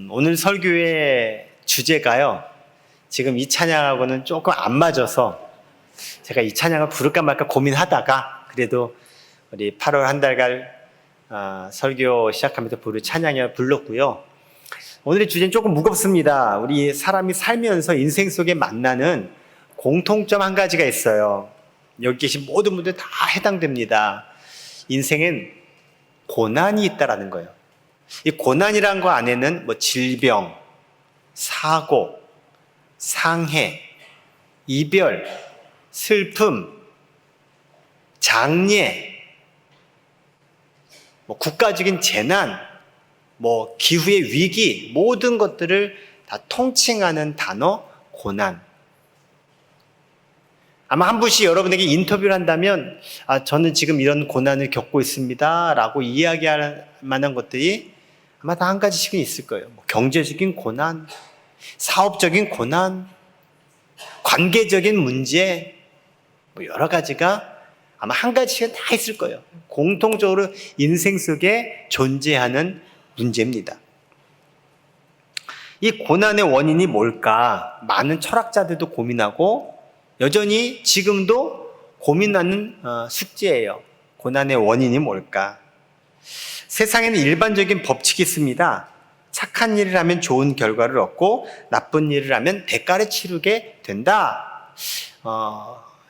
오늘 설교의 주제가요. 지금 이 찬양하고는 조금 안 맞아서 제가 이 찬양을 부를까 말까 고민하다가 그래도 우리 8월 한 달간 설교 시작하면서 부를 찬양을 불렀고요. 오늘의 주제는 조금 무겁습니다. 우리 사람이 살면서 인생 속에 만나는 공통점 한 가지가 있어요. 여기 계신 모든 분들 다 해당됩니다. 인생엔 고난이 있다라는 거예요. 이 고난이라는 거 안에는 질병, 사고, 상해, 이별, 슬픔, 장례, 국가적인 재난, 기후의 위기, 모든 것들을 다 통칭하는 단어 고난. 아마 한 분씩 여러분에게 인터뷰를 한다면 저는 지금 이런 고난을 겪고 있습니다 라고 이야기할 만한 것들이 아마 다 한 가지씩은 있을 거예요. 경제적인 고난, 사업적인 고난, 관계적인 문제, 여러 가지가 아마 한 가지씩은 다 있을 거예요. 공통적으로 인생 속에 존재하는 문제입니다. 이 고난의 원인이 뭘까? 많은 철학자들도 고민하고 여전히 지금도 고민하는 숙제예요. 고난의 원인이 뭘까? 세상에는 일반적인 법칙이 있습니다. 착한 일을 하면 좋은 결과를 얻고 나쁜 일을 하면 대가를 치르게 된다.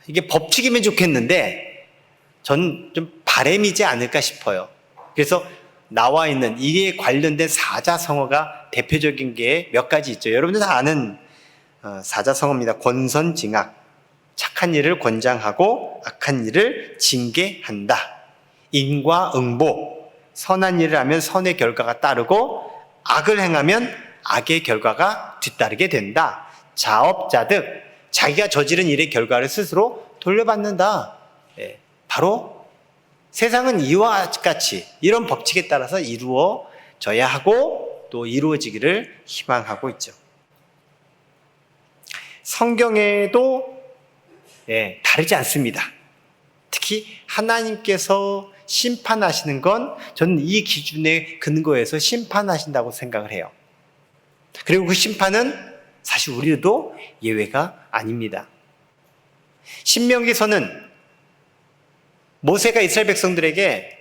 이게 법칙이면 좋겠는데 전 좀 바람이지 않을까 싶어요. 그래서 나와 있는 이에 관련된 사자성어가 대표적인 게 몇 가지 있죠. 여러분들 다 아는 사자성어입니다. 권선징악. 착한 일을 권장하고 악한 일을 징계한다. 인과응보. 선한 일을 하면 선의 결과가 따르고 악을 행하면 악의 결과가 뒤따르게 된다. 자업자득. 자기가 저지른 일의 결과를 스스로 돌려받는다. 바로 세상은 이와 같이 이런 법칙에 따라서 이루어져야 하고 또 이루어지기를 희망하고 있죠. 성경에도 다르지 않습니다. 특히 하나님께서 심판하시는 건 저는 이 기준에 근거해서 심판하신다고 생각을 해요. 그리고 그 심판은 사실 우리도 예외가 아닙니다. 신명기서는 모세가 이스라엘 백성들에게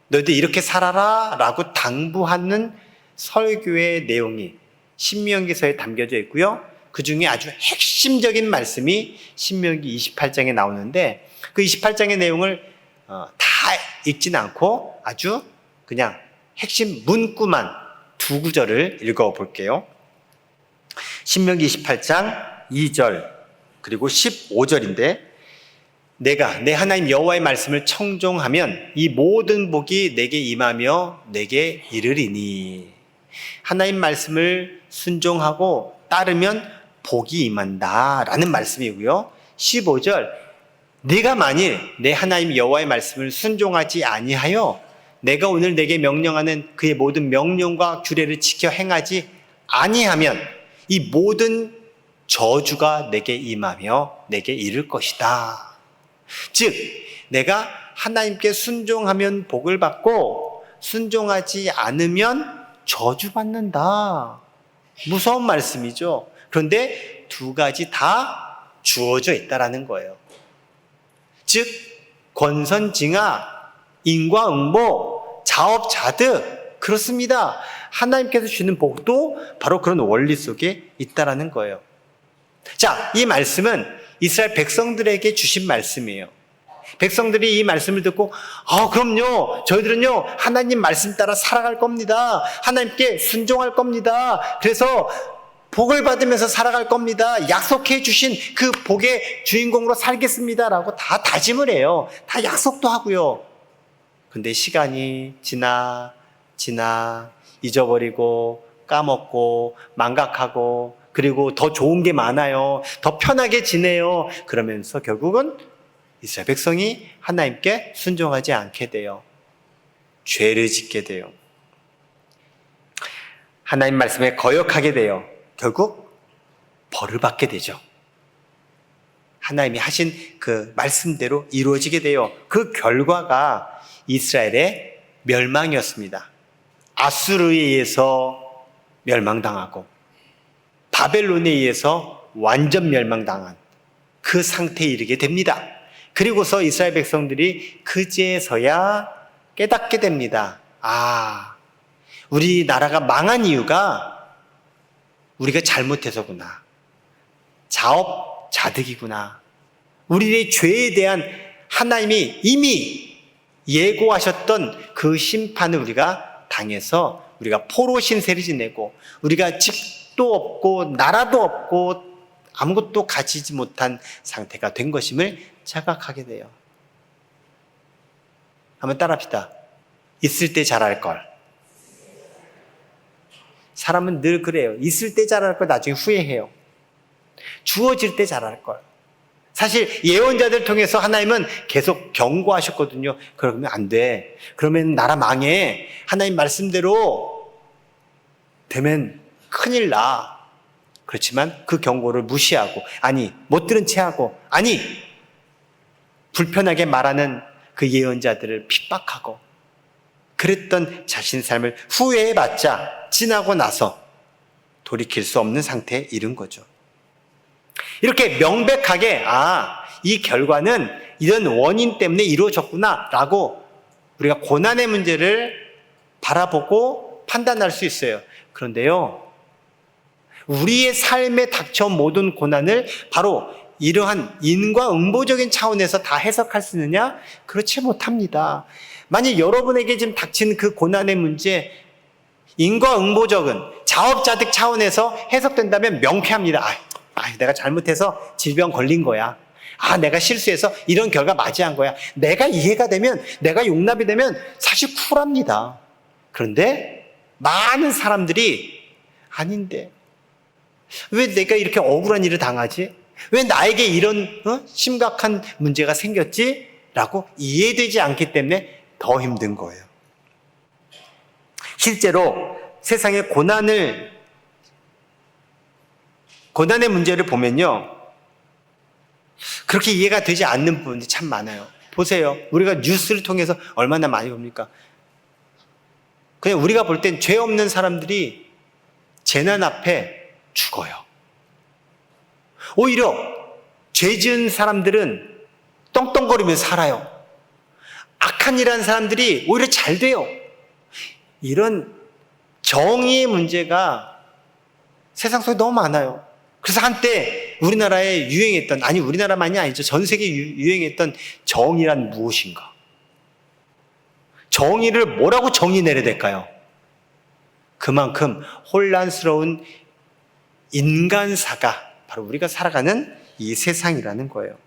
너희들 이렇게 살아라 라고 당부하는 설교의 내용이 신명기서에 담겨져 있고요. 그 중에 아주 핵심적인 말씀이 신명기 28장에 나오는데 그 28장의 내용을 다 읽지는 않고 아주 그냥 핵심 문구만 두 구절을 읽어볼게요. 신명기 28장 2절 그리고 15절인데 내가 내 하나님 여호와의 말씀을 청종하면 이 모든 복이 내게 임하며 내게 이르리니 하나님 말씀을 순종하고 따르면 복이 임한다 라는 말씀이고요. 15절 네가 만일 내 하나님 여호와의 말씀을 순종하지 아니하여 내가 오늘 내게 명령하는 그의 모든 명령과 규례를 지켜 행하지 아니하면 이 모든 저주가 내게 임하며 내게 이를 것이다. 즉 내가 하나님께 순종하면 복을 받고 순종하지 않으면 저주받는다. 무서운 말씀이죠. 그런데 두 가지 다 주어져 있다라는 거예요. 즉 권선징악, 인과응보, 자업자득 그렇습니다. 하나님께서 주는 복도 바로 그런 원리 속에 있다라는 거예요. 자, 이 말씀은 이스라엘 백성들에게 주신 말씀이에요. 백성들이 이 말씀을 듣고 그럼요 저희들은요 하나님 말씀 따라 살아갈 겁니다. 하나님께 순종할 겁니다. 그래서 복을 받으면서 살아갈 겁니다. 약속해 주신 그 복의 주인공으로 살겠습니다 라고 다 다짐을 해요. 다 약속도 하고요. 근데 시간이 지나 잊어버리고 까먹고 망각하고 그리고 더 좋은 게 많아요. 더 편하게 지내요. 그러면서 결국은 이스라엘 백성이 하나님께 순종하지 않게 돼요. 죄를 짓게 돼요. 하나님 말씀에 거역하게 돼요. 결국 벌을 받게 되죠. 하나님이 하신 그 말씀대로 이루어지게 돼요. 그 결과가 이스라엘의 멸망이었습니다. 아수르에 의해서 멸망당하고 바벨론에 의해서 완전 멸망당한 그 상태에 이르게 됩니다. 그리고서 이스라엘 백성들이 그제서야 깨닫게 됩니다. 아, 우리나라가 망한 이유가 우리가 잘못해서구나. 자업자득이구나. 우리의 죄에 대한 하나님이 이미 예고하셨던 그 심판을 우리가 당해서 우리가 포로 신세를 지내고 우리가 집도 없고 나라도 없고 아무것도 가지지 못한 상태가 된 것임을 자각하게 돼요. 한번 따라합시다. 있을 때 잘할 걸. 사람은 늘 그래요. 있을 때 잘할 걸 나중에 후회해요. 주어질 때 잘할 걸. 사실 예언자들 통해서 하나님은 계속 경고하셨거든요. 그러면 안 돼. 그러면 나라 망해. 하나님 말씀대로 되면 큰일 나. 그렇지만 그 경고를 무시하고, 아니 못 들은 채 하고, 아니 불편하게 말하는 그 예언자들을 핍박하고 그랬던 자신의 삶을 후회해봤자 지나고 나서 돌이킬 수 없는 상태에 이른 거죠. 이렇게 명백하게 이 결과는 이런 원인 때문에 이루어졌구나 라고 우리가 고난의 문제를 바라보고 판단할 수 있어요. 그런데요, 우리의 삶에 닥쳐온 모든 고난을 바로 이러한 인과응보적인 차원에서 다 해석할 수 있느냐? 그렇지 못합니다. 만약 여러분에게 지금 닥친 그 고난의 문제, 인과응보적인 자업자득 차원에서 해석된다면 명쾌합니다. 내가 잘못해서 질병 걸린 거야. 내가 실수해서 이런 결과 맞이한 거야. 내가 이해가 되면, 내가 용납이 되면 사실 쿨합니다. 그런데 많은 사람들이 아닌데 왜 내가 이렇게 억울한 일을 당하지? 왜 나에게 이런 심각한 문제가 생겼지? 라고 이해되지 않기 때문에 더 힘든 거예요. 실제로 세상의 고난의 문제를 보면요, 그렇게 이해가 되지 않는 부분이 참 많아요. 보세요. 우리가 뉴스를 통해서 얼마나 많이 봅니까? 그냥 우리가 볼 땐 죄 없는 사람들이 재난 앞에 죽어요. 오히려 죄 지은 사람들은 떵떵거리면서 살아요. 악한 일 한 사람들이 오히려 잘 돼요. 이런 정의의 문제가 세상 속에 너무 많아요. 그래서 한때 우리나라에 유행했던, 아니 우리나라만이 아니죠, 전 세계에 유행했던 정의란 무엇인가? 정의를 뭐라고 정의 내려야 될까요? 그만큼 혼란스러운 인간사가 바로 우리가 살아가는 이 세상이라는 거예요.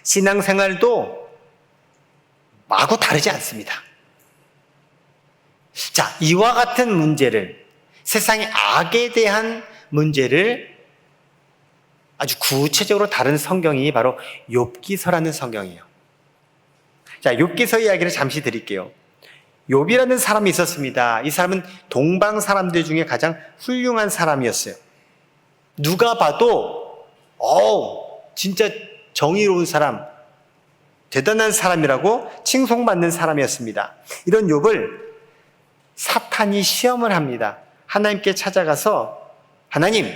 신앙생활도 마구 다르지 않습니다. 자, 이와 같은 문제를, 세상의 악에 대한 문제를 아주 구체적으로 다룬 성경이 바로 욥기서라는 성경이에요. 자, 욥기서 이야기를 잠시 드릴게요. 욥이라는 사람이 있었습니다. 이 사람은 동방 사람들 중에 가장 훌륭한 사람이었어요. 누가 봐도 진짜 정의로운 사람, 대단한 사람이라고 칭송받는 사람이었습니다. 이런 욥을 사탄이 시험을 합니다. 하나님께 찾아가서, 하나님,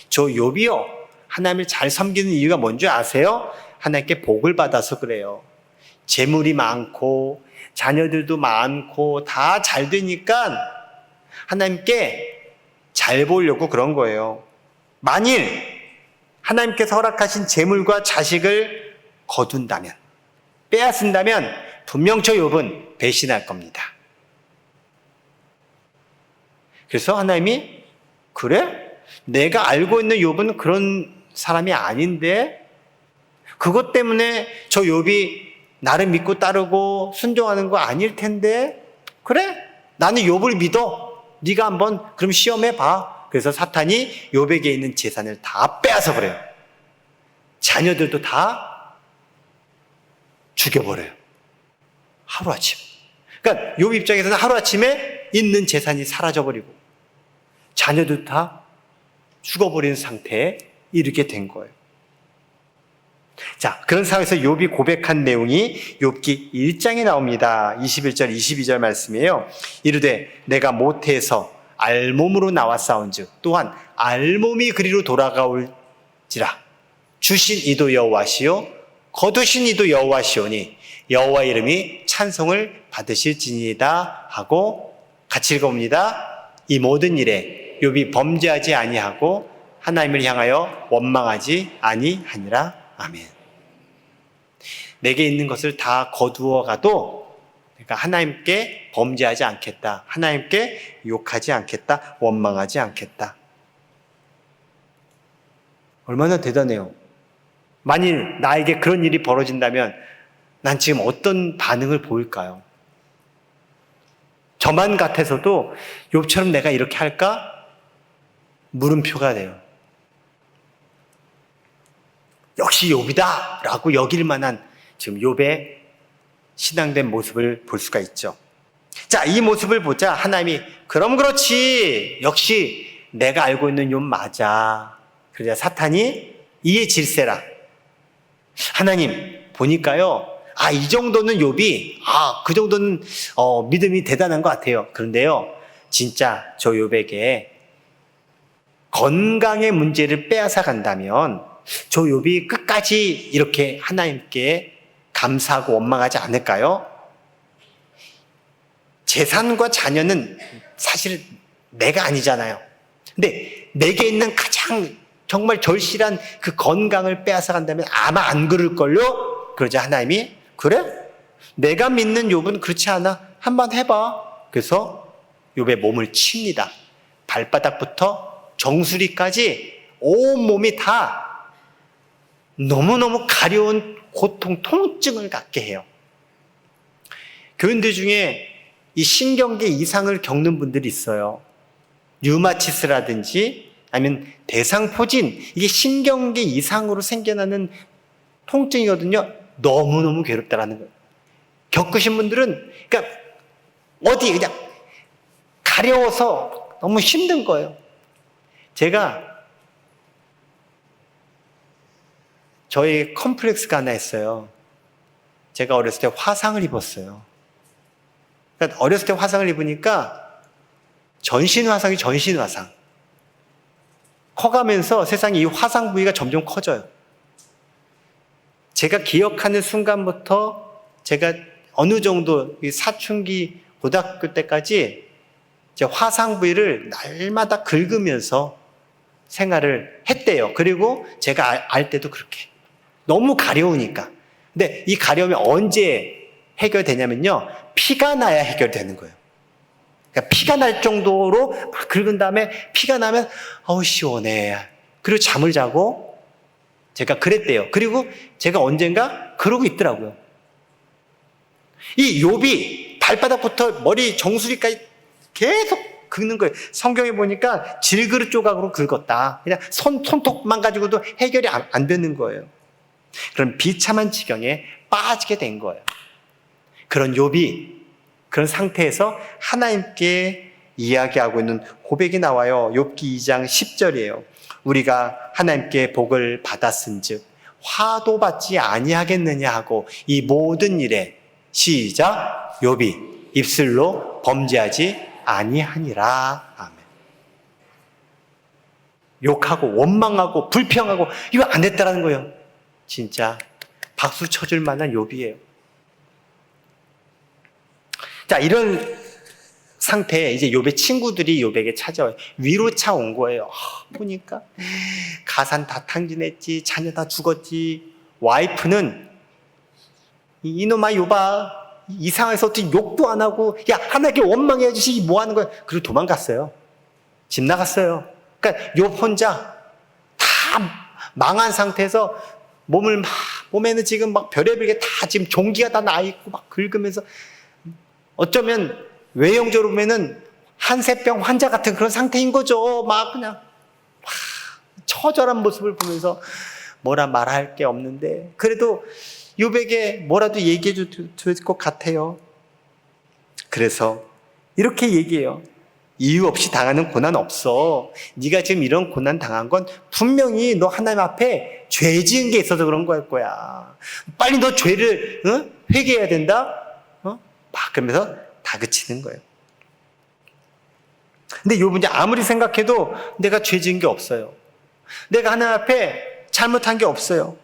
저 욥이요, 하나님을 잘 섬기는 이유가 뭔지 아세요? 하나님께 복을 받아서 그래요. 재물이 많고 자녀들도 많고 다 잘 되니까 하나님께 잘 보려고 그런 거예요. 만일 하나님께서 허락하신 재물과 자식을 거둔다면, 빼앗은다면 분명 저 욥은 배신할 겁니다. 그래서 하나님이, 그래? 내가 알고 있는 욥은 그런 사람이 아닌데 그것 때문에 저 욥이 나를 믿고 따르고 순종하는 거 아닐 텐데, 그래? 나는 욥을 믿어. 네가 한번 그럼 시험해 봐. 그래서 사탄이 욥에게 있는 재산을 다 빼앗아 버려요. 자녀들도 다 죽여버려요. 하루아침. 그러니까 욥 입장에서는 하루아침에 있는 재산이 사라져버리고 자녀들도 다 죽어버린 상태에 이르게 된 거예요. 자, 그런 상황에서 욥이 고백한 내용이 욥기 1장에 나옵니다. 21절, 22절 말씀이에요. 이르되 내가 모태에서 알몸으로 나왔사온즉 또한 알몸이 그리로 돌아가올지라. 주신 이도 여호와시요 거두신 이도 여호와시오니 여호와 이름이 찬송을 받으실지니이다 하고 같이 읽어봅니다. 이 모든 일에 욥이 범죄하지 아니하고 하나님을 향하여 원망하지 아니하니라. 아멘. 내게 있는 것을 다 거두어 가도 그러니까 하나님께 범죄하지 않겠다. 하나님께 욕하지 않겠다. 원망하지 않겠다. 얼마나 대단해요. 만일 나에게 그런 일이 벌어진다면 난 지금 어떤 반응을 보일까요? 저만 같아서도 욥처럼 내가 이렇게 할까? 물음표가 돼요. 역시 욥이다 라고 여길 만한 지금 욥의 신앙된 모습을 볼 수가 있죠. 자, 이 모습을 보자 하나님이 그럼 그렇지 역시 내가 알고 있는 욥 맞아. 그러자 사탄이 이에 질세라. 하나님 보니까요 이 정도는 욥이 그 정도는 믿음이 대단한 것 같아요. 그런데요 진짜 저 욥에게 건강의 문제를 빼앗아 간다면 저 욥이 끝까지 이렇게 하나님께 감사하고 원망하지 않을까요? 재산과 자녀는 사실 내가 아니잖아요. 근데 내게 있는 가장 정말 절실한 그 건강을 빼앗아 간다면 아마 안 그럴걸요? 그러자 하나님이 그래? 내가 믿는 욥은 그렇지 않아. 한번 해봐. 그래서 욥의 몸을 칩니다. 발바닥부터 정수리까지 온몸이 다 너무너무 가려운 고통, 통증을 갖게 해요. 교인들 중에 이 신경계 이상을 겪는 분들이 있어요. 류마티스라든지 아니면 대상포진, 이게 신경계 이상으로 생겨나는 통증이거든요. 너무너무 괴롭다라는 거예요. 겪으신 분들은 그러니까 어디 그냥 가려워서 너무 힘든 거예요. 제가 저희 컴플렉스가 하나 있어요. 제가 어렸을 때 화상을 입었어요. 그러니까 어렸을 때 화상을 입으니까 전신화상이 전신화상. 커가면서 세상에 이 화상 부위가 점점 커져요. 제가 기억하는 순간부터 제가 어느 정도 사춘기 고등학교 때까지 이제 화상 부위를 날마다 긁으면서 생활을 했대요. 그리고 제가 알 때도 그렇게. 너무 가려우니까. 근데 이 가려움이 언제 해결되냐면요. 피가 나야 해결되는 거예요. 그러니까 피가 날 정도로 막 긁은 다음에 피가 나면 어우 시원해. 그리고 잠을 자고 제가 그랬대요. 그리고 제가 언젠가 그러고 있더라고요. 이 욥이 발바닥부터 머리 정수리까지 계속 긁는 거예요. 성경에 보니까 질그릇 조각으로 긁었다. 그냥 손톱만 가지고도 해결이 안 되는 거예요. 그런 비참한 지경에 빠지게 된 거예요. 그런 욥이 그런 상태에서 하나님께 이야기하고 있는 고백이 나와요. 욥기 2장 10절이에요. 우리가 하나님께 복을 받았은즉 화도 받지 아니하겠느냐 하고 이 모든 일에 시작 욥이 입술로 범죄하지 아니하니라. 아멘. 욕하고 원망하고 불평하고 이거 안 됐다라는 거예요. 진짜 박수 쳐줄 만한 욥이에요. 자, 이런 상태에 이제 욥의 친구들이 욥에게 찾아와요. 위로차 온 거예요. 보니까 가산 다 탕진했지, 자녀 다 죽었지. 와이프는 이놈아 욥아 이상해서 어떻게 욕도 안 하고 야 하나님께 원망해 주시기 뭐 하는 거야. 그리고 도망갔어요. 집 나갔어요. 그러니까 욥 혼자 다 망한 상태에서 몸에는 지금 막 별의별 게 다 지금 종기가 다 나 있고 막 긁으면서 어쩌면 외형적으로 보면은 한세병 환자 같은 그런 상태인 거죠. 막 그냥 처절한 모습을 보면서 뭐라 말할 게 없는데 그래도 욥에게 뭐라도 얘기해 줄 것 같아요. 그래서 이렇게 얘기해요. 이유 없이 당하는 고난 없어. 네가 지금 이런 고난 당한 건 분명히 너 하나님 앞에 죄 지은 게 있어서 그런 거야. 빨리 너 죄를 회개해야 된다. 막 그러면서 다그치는 거예요. 근데 욥은 이제 아무리 생각해도 내가 죄 지은 게 없어요. 내가 하나님 앞에 잘못한 게 없어요.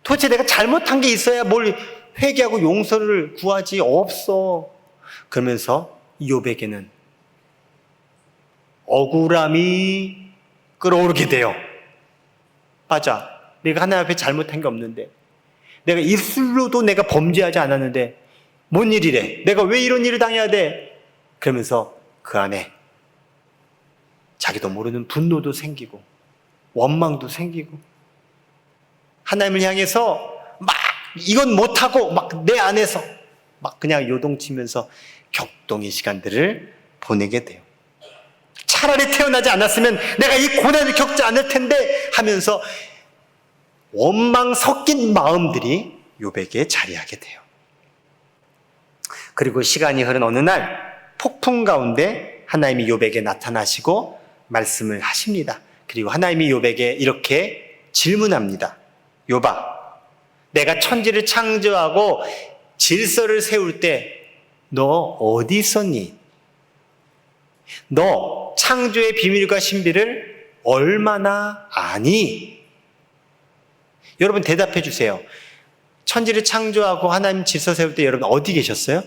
도대체 내가 잘못한 게 있어야 뭘 회개하고 용서를 구하지 없어. 그러면서 욥에게는 억울함이 끌어오르게 돼요. 맞아. 내가 하나님 앞에 잘못한 게 없는데, 내가 입술로도 내가 범죄하지 않았는데 뭔 일이래? 내가 왜 이런 일을 당해야 돼? 그러면서 그 안에 자기도 모르는 분노도 생기고 원망도 생기고 하나님을 향해서 막 이건 못하고 막 내 안에서 막 그냥 요동치면서 격동의 시간들을 보내게 돼요. 차라리 태어나지 않았으면 내가 이 고난을 겪지 않을 텐데 하면서 원망 섞인 마음들이 욥에게 자리하게 돼요. 그리고 시간이 흐른 어느 날 폭풍 가운데 하나님이 욥에게 나타나시고 말씀을 하십니다. 그리고 하나님이 욥에게 이렇게 질문합니다. 욥아, 내가 천지를 창조하고 질서를 세울 때 너 어디 있었니? 너 창조의 비밀과 신비를 얼마나 아니? 여러분 대답해 주세요. 천지를 창조하고 하나님 질서 세울 때 여러분 어디 계셨어요?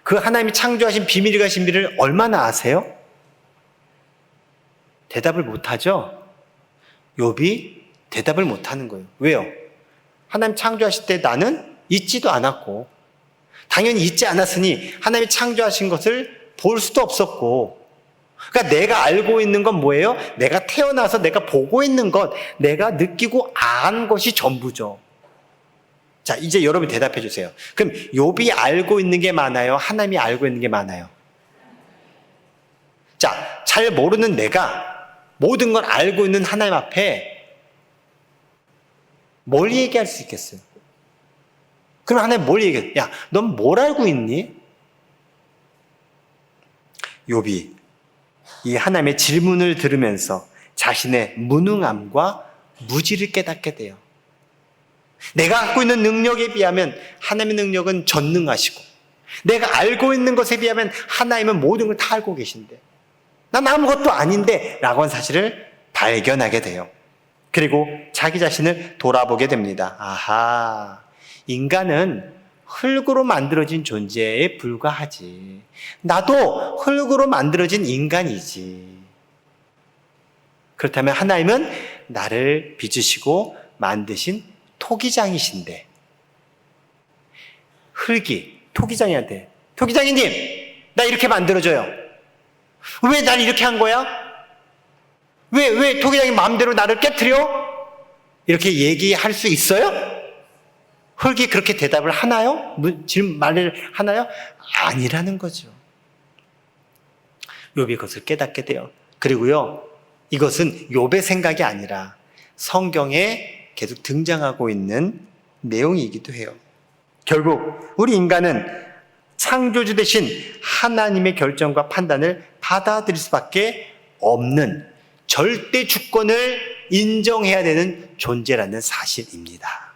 그 하나님이 창조하신 비밀과 신비를 얼마나 아세요? 대답을 못하죠? 욥이 대답을 못하는 거예요. 왜요? 하나님 창조하실 때 나는 있지도 않았고 당연히 있지 않았으니 하나님이 창조하신 것을 볼 수도 없었고, 그러니까 내가 알고 있는 건 뭐예요? 내가 태어나서 내가 보고 있는 것, 내가 느끼고 안 것이 전부죠. 자, 이제 여러분이 대답해 주세요. 그럼 욥이 알고 있는 게 많아요? 하나님이 알고 있는 게 많아요? 자, 잘 모르는 내가 모든 걸 알고 있는 하나님 앞에 뭘 얘기할 수 있겠어요? 그럼 하나님 뭘 얘기해? 야, 넌 뭘 알고 있니? 욥이 이 하나님의 질문을 들으면서 자신의 무능함과 무지를 깨닫게 돼요. 내가 갖고 있는 능력에 비하면 하나님의 능력은 전능하시고, 내가 알고 있는 것에 비하면 하나님은 모든 걸 다 알고 계신데 난 아무것도 아닌데 라고 하는 사실을 발견하게 돼요. 그리고 자기 자신을 돌아보게 됩니다. 아하, 인간은 흙으로 만들어진 존재에 불과하지. 나도 흙으로 만들어진 인간이지. 그렇다면 하나님은 나를 빚으시고 만드신 토기장이신데, 흙이 토기장이한테 토기장이님, 나 이렇게 만들어줘요. 왜 날 이렇게 한 거야? 왜 토기장이 마음대로 나를 깨트려? 이렇게 얘기할 수 있어요? 흙이 그렇게 대답을 하나요? 지금 말을 하나요? 아니라는 거죠. 욥이 그것을 깨닫게 돼요. 그리고요, 이것은 욥의 생각이 아니라 성경에 계속 등장하고 있는 내용이기도 해요. 결국 우리 인간은 창조주 되신 하나님의 결정과 판단을 받아들일 수밖에 없는 절대 주권을 인정해야 되는 존재라는 사실입니다.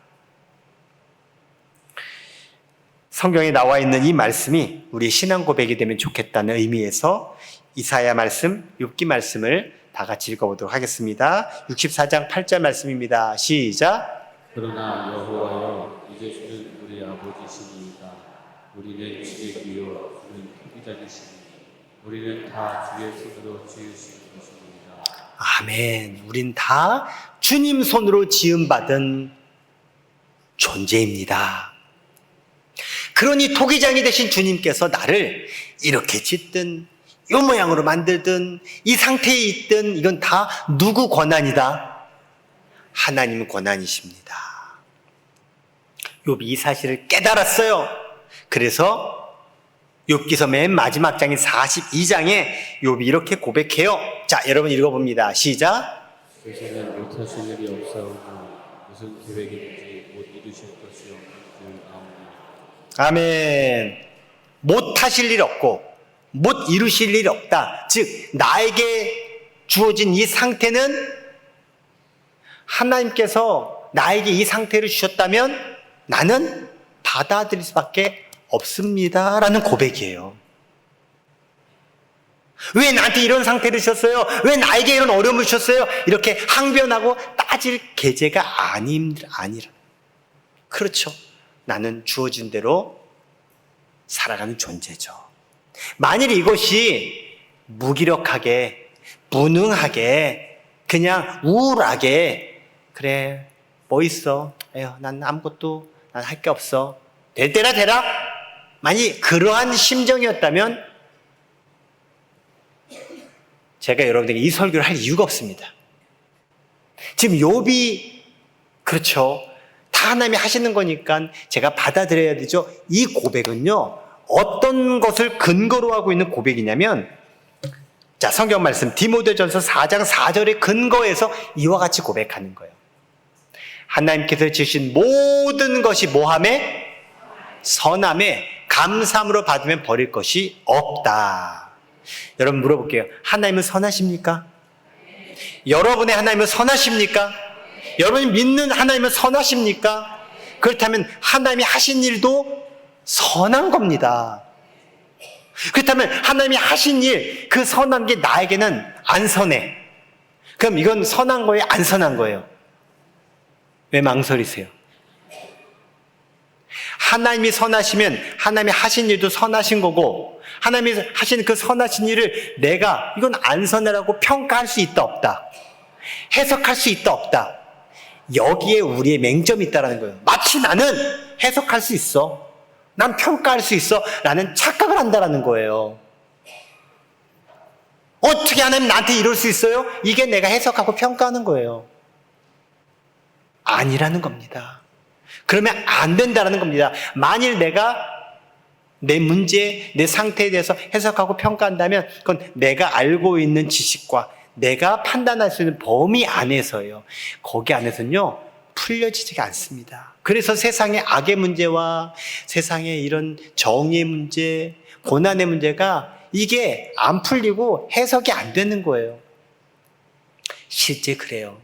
성경에 나와 있는 이 말씀이 우리 신앙 고백이 되면 좋겠다는 의미에서 이사야 말씀, 욥기 말씀을 다 같이 읽어보도록 하겠습니다. 64장 8절 말씀입니다. 시작. 그러나 여호와여, 이제 주는 우리 아버지시니이다. 우리는 주의 귀요 주는 토기장이시니 우리는 다 주의 손으로 지으신 것입니다. 아멘. 우린 다 주님 손으로 지음받은 존재입니다. 그러니 토기장이 되신 주님께서 나를 이렇게 짓든 이 모양으로 만들든 이 상태에 있든 이건 다 누구 권한이다? 하나님 권한이십니다. 욥이 이 사실을 깨달았어요. 그래서 욥기서 맨 마지막 장인 42장에 욥이 이렇게 고백해요. 자, 여러분 읽어봅니다. 시작. 세상은 못하실 일이 없사오니 무슨 계획이든지 못 이루실 것이 없는 줄 아오니. 아멘. 못하실 일 없고 못 이루실 일이 없다. 즉 나에게 주어진 이 상태는 하나님께서 나에게 이 상태를 주셨다면 나는 받아들일 수밖에 없습니다. 라는 고백이에요. 왜 나한테 이런 상태를 주셨어요? 왜 나에게 이런 어려움을 주셨어요? 이렇게 항변하고 따질 계제가 아니라. 그렇죠. 나는 주어진 대로 살아가는 존재죠. 만일 이것이 무기력하게, 무능하게, 그냥 우울하게, 그래, 뭐 있어? 에휴, 난 아무것도, 난 할 게 없어. 될 때라 되라? 만약 그러한 심정이었다면 제가 여러분에게 이 설교를 할 이유가 없습니다. 지금 욥이 그렇죠. 다 하나님이 하시는 거니까 제가 받아들여야 되죠. 이 고백은요. 어떤 것을 근거로 하고 있는 고백이냐면 자, 성경 말씀 디모데전서 4장 4절의 근거에서 이와 같이 고백하는 거예요. 하나님께서 지으신 모든 것이 뭐함에? 선함에 감사함으로 받으면 버릴 것이 없다. 여러분 물어볼게요. 하나님은 선하십니까? 여러분의 하나님은 선하십니까? 여러분이 믿는 하나님은 선하십니까? 그렇다면 하나님이 하신 일도 선한 겁니다. 그렇다면 하나님이 하신 일, 그 선한 게 나에게는 안 선해. 그럼 이건 선한 거예요? 안 선한 거예요? 왜 망설이세요? 하나님이 선하시면 하나님이 하신 일도 선하신 거고 하나님이 하신 그 선하신 일을 내가 이건 안 선하라고 평가할 수 있다 없다? 해석할 수 있다 없다? 여기에 우리의 맹점이 있다는 거예요. 마치 나는 해석할 수 있어. 난 평가할 수 있어. 라는 착각을 한다는 거예요. 어떻게 하나님 나한테 이럴 수 있어요? 이게 내가 해석하고 평가하는 거예요. 아니라는 겁니다. 그러면 안 된다는 겁니다. 만일 내가 내 문제, 내 상태에 대해서 해석하고 평가한다면 그건 내가 알고 있는 지식과 내가 판단할 수 있는 범위 안에서요. 거기 안에서는요. 풀려지지가 않습니다. 그래서 세상의 악의 문제와 세상의 이런 정의의 문제, 고난의 문제가 이게 안 풀리고 해석이 안 되는 거예요. 실제 그래요.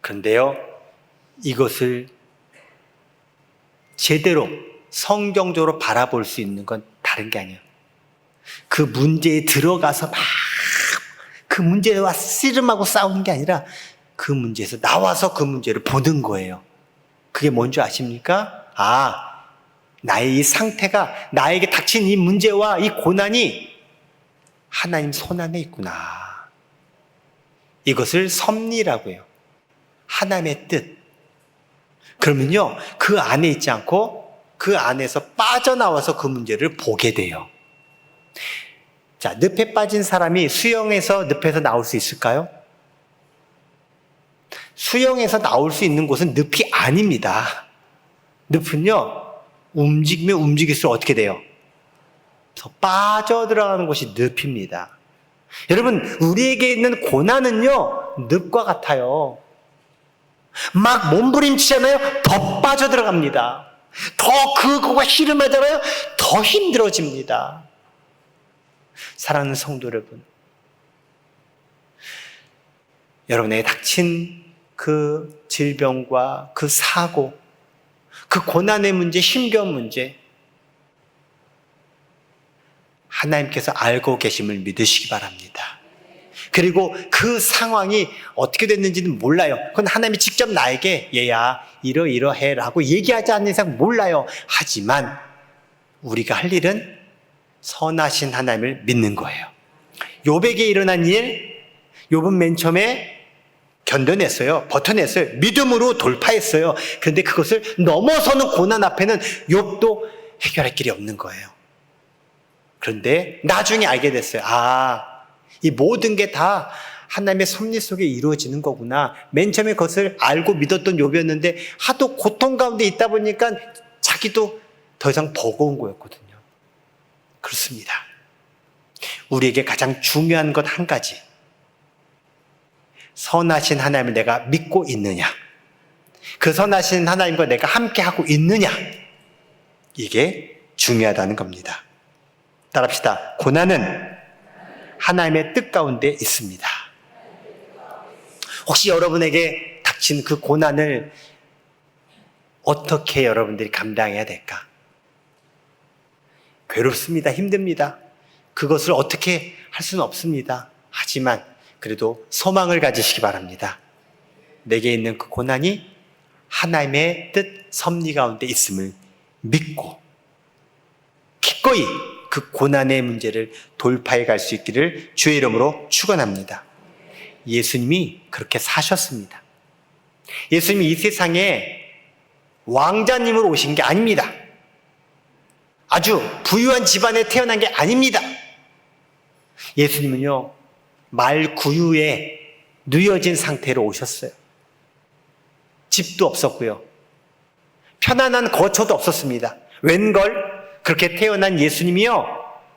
그런데요. 이것을 제대로 성경적으로 바라볼 수 있는 건 다른 게 아니에요. 그 문제에 들어가서 막 그 문제와 씨름하고 싸우는 게 아니라 그 문제에서 나와서 그 문제를 보는 거예요. 그게 뭔지 아십니까? 아, 나의 이 상태가 나에게 닥친 이 문제와 이 고난이 하나님 손 안에 있구나. 이것을 섭리라고 해요. 하나님의 뜻. 그러면요, 그 안에 있지 않고 그 안에서 빠져나와서 그 문제를 보게 돼요. 자, 늪에 빠진 사람이 수영해서 늪에서 나올 수 있을까요? 수영해서 나올 수 있는 곳은 늪이 아닙니다. 늪은요, 움직이면 움직일수록 어떻게 돼요? 더 빠져들어가는 곳이 늪입니다. 여러분, 우리에게 있는 고난은요, 늪과 같아요. 막 몸부림치잖아요? 더 빠져들어갑니다. 더 그거가 씨름하잖아요? 더 힘들어집니다. 사랑하는 성도 여러분, 여러분에게 닥친 그 질병과 그 사고, 그 고난의 문제, 힘겨운 문제, 하나님께서 알고 계심을 믿으시기 바랍니다. 그리고 그 상황이 어떻게 됐는지는 몰라요. 그건 하나님이 직접 나에게 얘야 이러이러해 라고 얘기하지 않는 이상 몰라요. 하지만 우리가 할 일은 선하신 하나님을 믿는 거예요. 욥에게 일어난 일, 욥은 맨 처음에 견뎌냈어요. 버텨냈어요. 믿음으로 돌파했어요. 그런데 그것을 넘어서는 고난 앞에는 욥도 해결할 길이 없는 거예요. 그런데 나중에 알게 됐어요. 아, 이 모든 게 다 하나님의 섭리 속에 이루어지는 거구나. 맨 처음에 그것을 알고 믿었던 욥이었는데 하도 고통 가운데 있다 보니까 자기도 더 이상 버거운 거였거든요. 그렇습니다. 우리에게 가장 중요한 것 한 가지. 선하신 하나님을 내가 믿고 있느냐. 그 선하신 하나님과 내가 함께하고 있느냐. 이게 중요하다는 겁니다. 따라합시다. 고난은 하나님의 뜻 가운데 있습니다. 혹시 여러분에게 닥친 그 고난을 어떻게 여러분들이 감당해야 될까? 괴롭습니다. 힘듭니다. 그것을 어떻게 할 수는 없습니다. 하지만 그래도 소망을 가지시기 바랍니다. 내게 있는 그 고난이 하나님의 뜻 섭리 가운데 있음을 믿고 기꺼이 그 고난의 문제를 돌파해 갈 수 있기를 주의 이름으로 축원합니다. 예수님이 그렇게 사셨습니다. 예수님이 이 세상에 왕자님으로 오신 게 아닙니다. 아주 부유한 집안에 태어난 게 아닙니다. 예수님은요, 말구유에 누여진 상태로 오셨어요. 집도 없었고요. 편안한 거처도 없었습니다. 웬걸 그렇게 태어난 예수님이요,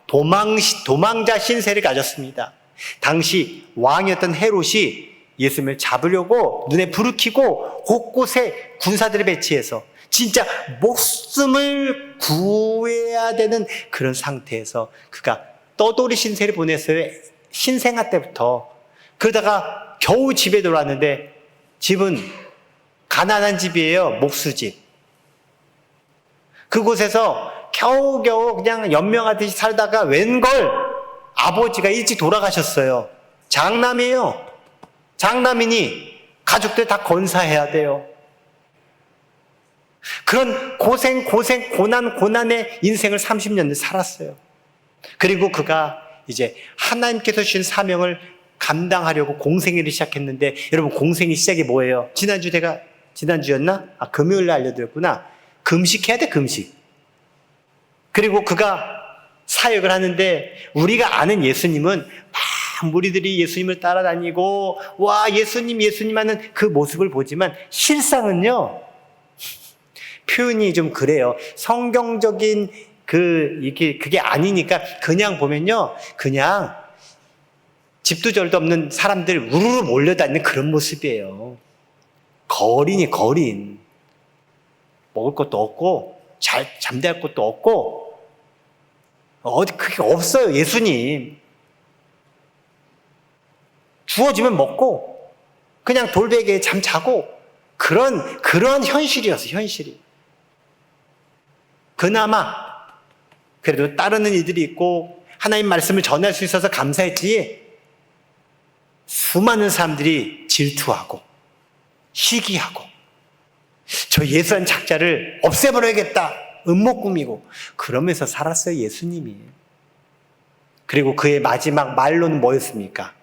도망자 신세를 가졌습니다. 당시 왕이었던 헤롯이 예수님을 잡으려고 눈에 불을 켜고 곳곳에 군사들을 배치해서 진짜 목숨을 구해야 되는 그런 상태에서 그가 떠돌이 신세를 보냈어요. 신생아 때부터. 그러다가 겨우 집에 돌아왔는데 집은 가난한 집이에요. 목수집. 그곳에서 겨우겨우 그냥 연명하듯이 살다가 웬걸 아버지가 일찍 돌아가셨어요. 장남이에요. 장남이니 가족들 다 건사해야 돼요. 그런 고난의 인생을 30년 살았어요. 그리고 그가 이제 하나님께서 주신 사명을 감당하려고 공생애를 시작했는데, 여러분 공생의 시작이 뭐예요? 지난주였나? 금요일 날 알려드렸구나. 금식해야 돼, 금식. 그리고 그가 사역을 하는데, 우리가 아는 예수님은 막 무리들이 예수님을 따라다니고 와 예수님 하는 그 모습을 보지만 실상은요, 표현이 좀 그래요. 성경적인 그게 아니니까 그냥 보면요, 그냥 집도 절도 없는 사람들 우르르 몰려다니는 그런 모습이에요. 거린. 먹을 것도 없고 잠잘 것도 없고 어디 그게 없어요. 예수님 주어지면 먹고 그냥 돌베개에 잠 자고 그런 현실이었어요. 현실이. 그나마 그래도 따르는 이들이 있고 하나님 말씀을 전할 수 있어서 감사했지, 수많은 사람들이 질투하고 시기하고 저 예수한 작자를 없애버려야겠다 음모 꾸미고 그러면서 살았어요. 예수님이. 그리고 그의 마지막 말로는 뭐였습니까?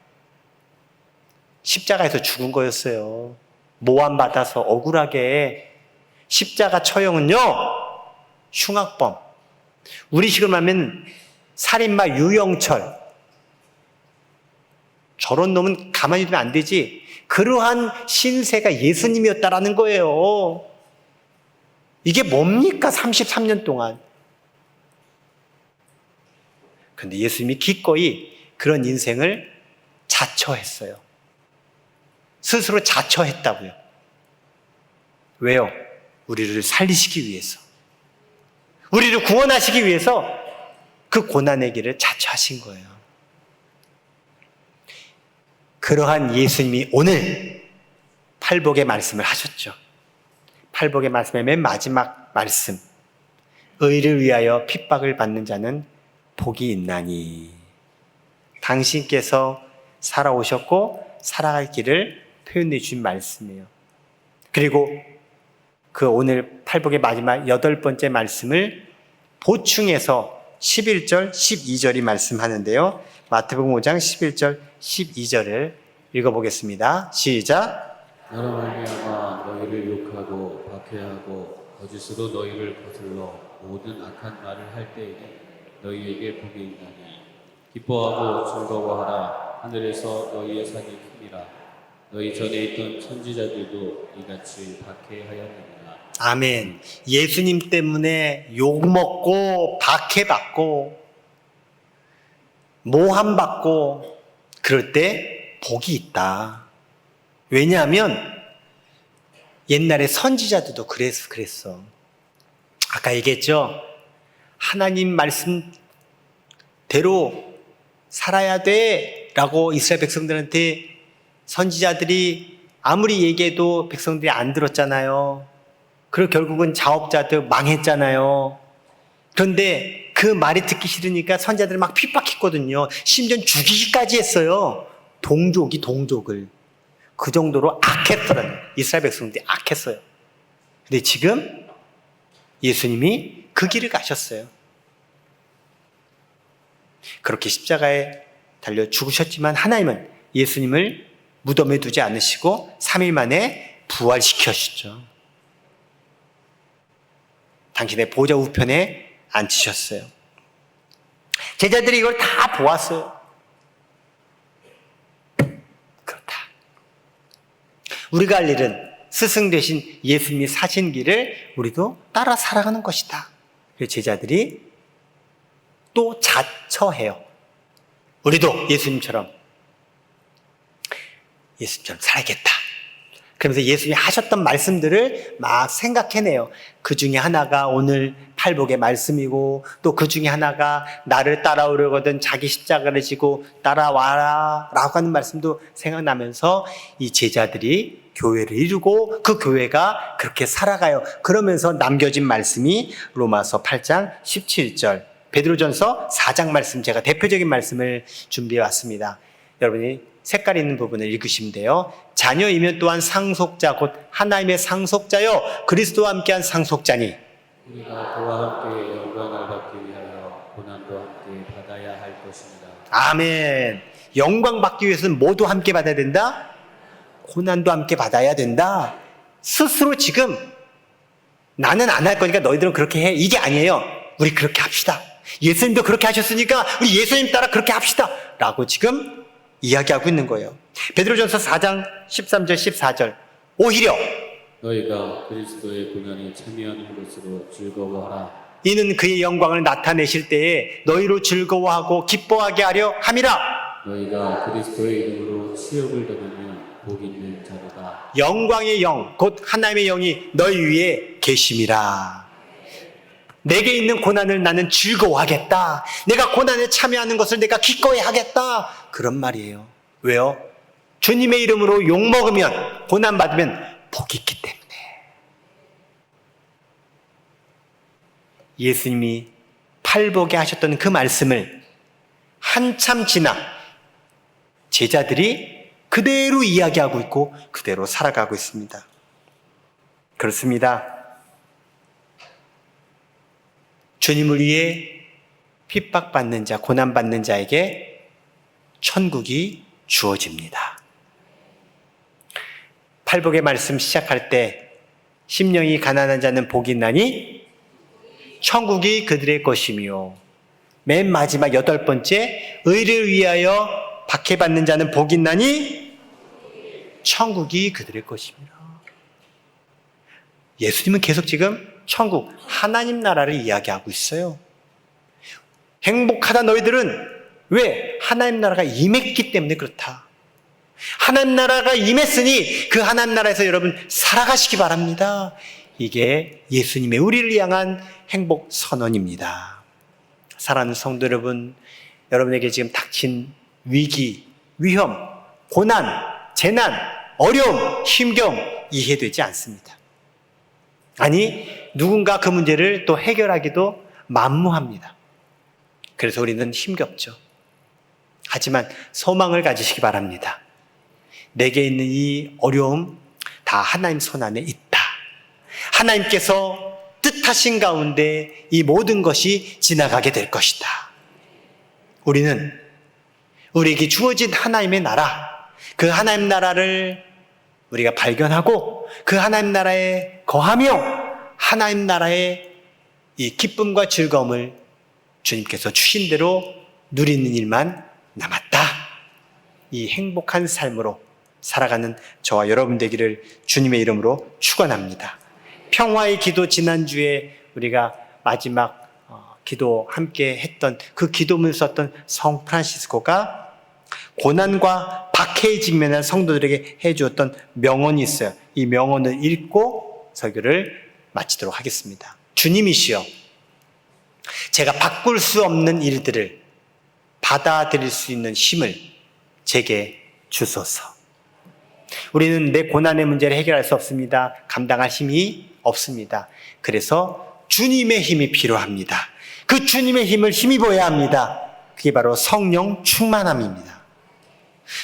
십자가에서 죽은 거였어요. 모함받아서 억울하게. 십자가 처형은요, 흉악범, 우리식으로 말하면 살인마 유영철, 저런 놈은 가만히 두면 안 되지. 그러한 신세가 예수님이었다라는 거예요. 이게 뭡니까? 33년 동안. 그런데 예수님이 기꺼이 그런 인생을 자처했어요. 스스로 자처했다고요. 왜요? 우리를 살리시기 위해서, 우리를 구원하시기 위해서 그 고난의 길을 자처하신 거예요. 그러한 예수님이 오늘 팔복의 말씀을 하셨죠. 팔복의 말씀의 맨 마지막 말씀, 의를 위하여 핍박을 받는 자는 복이 있나니. 당신께서 살아오셨고 살아갈 길을 표현해 주신 말씀이에요. 그리고 그 오늘 팔복의 마지막 8번째 말씀을 보충해서 11절, 12절이 말씀하는데요. 마태복음 5장 11절, 12절을 읽어보겠습니다. 시작. 나로 말미암아 너희를 욕하고 박해하고 거짓으로 너희를 거슬러 모든 악한 말을 할 때에 너희에게 복이 있나니. 기뻐하고 즐거워하라. 하늘에서 너희의 상이 크니라. 너희 전에 있던 선지자들도 이같이 박해하였느니라. 아멘. 예수님 때문에 욕먹고 박해받고 모함받고 그럴 때 복이 있다. 왜냐하면 옛날에 선지자들도 그랬어. 아까 얘기했죠. 하나님 말씀대로 살아야 돼 라고 이스라엘 백성들한테 선지자들이 아무리 얘기해도 백성들이 안 들었잖아요. 그리고 결국은 자업자들 망했잖아요. 그런데 그 말이 듣기 싫으니까 선자들을 막 핍박했거든요. 심지어 죽이기까지 했어요. 동족을. 그 정도로 악했더라고요. 이스라엘 백성들이 악했어요. 근데 지금 예수님이 그 길을 가셨어요. 그렇게 십자가에 달려 죽으셨지만 하나님은 예수님을 무덤에 두지 않으시고 3일 만에 부활시켜주셨죠. 당신의 보좌 우편에 앉히셨어요. 제자들이 이걸 다 보았어요. 그렇다. 우리가 할 일은 스승 되신 예수님이 사신 길을 우리도 따라 살아가는 것이다. 그래서 제자들이 또 자처해요. 우리도 예수님처럼 살아야겠다. 그러면서 예수님이 하셨던 말씀들을 막 생각해내요. 그 중에 하나가 오늘 팔복의 말씀이고, 또 그 중에 하나가 나를 따라오려거든 자기 십자가를 지고 따라와라 라고 하는 말씀도 생각나면서 이 제자들이 교회를 이루고 그 교회가 그렇게 살아가요. 그러면서 남겨진 말씀이 로마서 8장 17절, 베드로전서 4장 말씀, 제가 대표적인 말씀을 준비해 왔습니다. 여러분이 색깔 있는 부분을 읽으시면 돼요. 자녀이면 또한 상속자 곧 하나님의 상속자요 그리스도와 함께한 상속자니 우리가 그와 함께 영광을 받기 위하여 고난도 함께 받아야 할 것입니다. 아멘. 영광 받기 위해서는 모두 함께 받아야 된다? 고난도 함께 받아야 된다. 스스로 지금 나는 안 할 거니까 너희들은 그렇게 해, 이게 아니에요. 우리 그렇게 합시다. 예수님도 그렇게 하셨으니까 우리 예수님 따라 그렇게 합시다 라고 지금 이야기하고 있는 거예요. 베드로전서 4장 13절 14절 오히려 너희가 그리스도의 고난에 참여하는 것으로 즐거워하라. 이는 그의 영광을 나타내실 때에 너희로 즐거워하고 기뻐하게 하려 함이라. 너희가 그리스도의 이름으로 시험을 당하면 복 있는 자로다. 영광의 영 곧 하나님의 영이 너희 위에 계심이라. 내게 있는 고난을 나는 즐거워하겠다. 내가 고난에 참여하는 것을 내가 기꺼이 하겠다. 그런 말이에요. 왜요? 주님의 이름으로 욕먹으면, 고난받으면 복이 있기 때문에. 예수님이 팔복에 하셨던 그 말씀을 한참 지나 제자들이 그대로 이야기하고 있고 그대로 살아가고 있습니다. 그렇습니다. 주님을 위해 핍박받는 자, 고난받는 자에게 천국이 주어집니다. 팔복의 말씀 시작할 때 심령이 가난한 자는 복이 있나니 천국이 그들의 것이며, 맨 마지막 8번째 의를 위하여 박해받는 자는 복이 있나니 천국이 그들의 것입니다. 예수님은 계속 지금 천국, 하나님 나라를 이야기하고 있어요. 행복하다 너희들은 왜? 하나님 나라가 임했기 때문에 그렇다. 하나님 나라가 임했으니 그 하나님 나라에서 여러분 살아가시기 바랍니다. 이게 예수님의 우리를 향한 행복 선언입니다. 사랑하는 성도 여러분, 여러분에게 지금 닥친 위기, 위험, 고난, 재난, 어려움, 힘겨움 이해되지 않습니다. 아니, 누군가 그 문제를 또 해결하기도 만무합니다. 그래서 우리는 힘겹죠. 하지만 소망을 가지시기 바랍니다. 내게 있는 이 어려움 다 하나님 손 안에 있다. 하나님께서 뜻하신 가운데 이 모든 것이 지나가게 될 것이다. 우리는 우리에게 주어진 하나님의 나라, 그 하나님 나라를 우리가 발견하고 그 하나님 나라에 거하며 하나님 나라의 이 기쁨과 즐거움을 주님께서 주신 대로 누리는 일만 남았다. 이 행복한 삶으로 살아가는 저와 여러분 되기를 주님의 이름으로 축원합니다. 평화의 기도, 지난주에 우리가 마지막 기도 함께 했던 그 기도문을 썼던 성 프란시스코가 고난과 박해에 직면한 성도들에게 해주었던 명언이 있어요. 이 명언을 읽고 설교를 마치도록 하겠습니다. 주님이시여, 제가 바꿀 수 없는 일들을 받아들일 수 있는 힘을 제게 주소서. 우리는 내 고난의 문제를 해결할 수 없습니다. 감당할 힘이 없습니다. 그래서 주님의 힘이 필요합니다. 그 주님의 힘을 힘입어야 합니다. 그게 바로 성령 충만함입니다.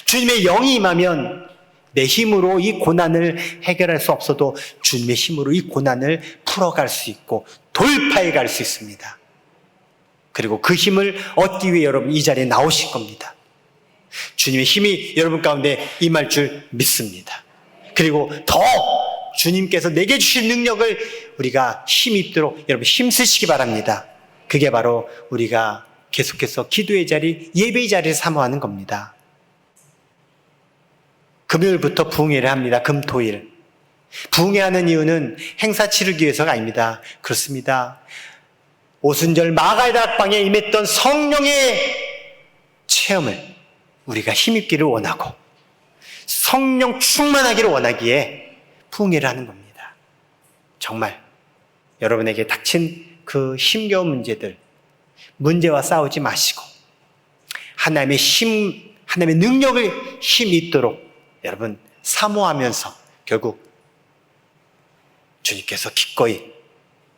주님의 영이 임하면 내 힘으로 이 고난을 해결할 수 없어도 주님의 힘으로 이 고난을 풀어갈 수 있고 돌파해 갈 수 있습니다. 그리고 그 힘을 얻기 위해 여러분 이 자리에 나오실 겁니다. 주님의 힘이 여러분 가운데 임할 줄 믿습니다. 그리고 더 주님께서 내게 주신 능력을 우리가 힘입도록 여러분 힘쓰시기 바랍니다. 그게 바로 우리가 계속해서 기도의 자리, 예배의 자리를 사모하는 겁니다. 금요일부터 부흥회를 합니다. 금토일. 부흥회하는 이유는 행사 치르기 위해서가 아닙니다. 그렇습니다. 오순절 마가다락방에 임했던 성령의 체험을 우리가 힘입기를 원하고 성령 충만하기를 원하기에 부흥회를 하는 겁니다. 정말 여러분에게 닥친 그 힘겨운 문제들, 문제와 싸우지 마시고 하나님의 힘, 하나님의 능력을 힘입도록 여러분 사모하면서 결국 주님께서 기꺼이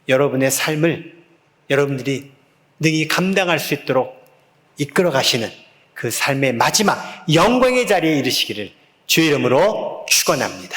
여러분의 삶을 여러분들이 능히 감당할 수 있도록 이끌어 가시는 그 삶의 마지막 영광의 자리에 이르시기를 주의 이름으로 축원합니다.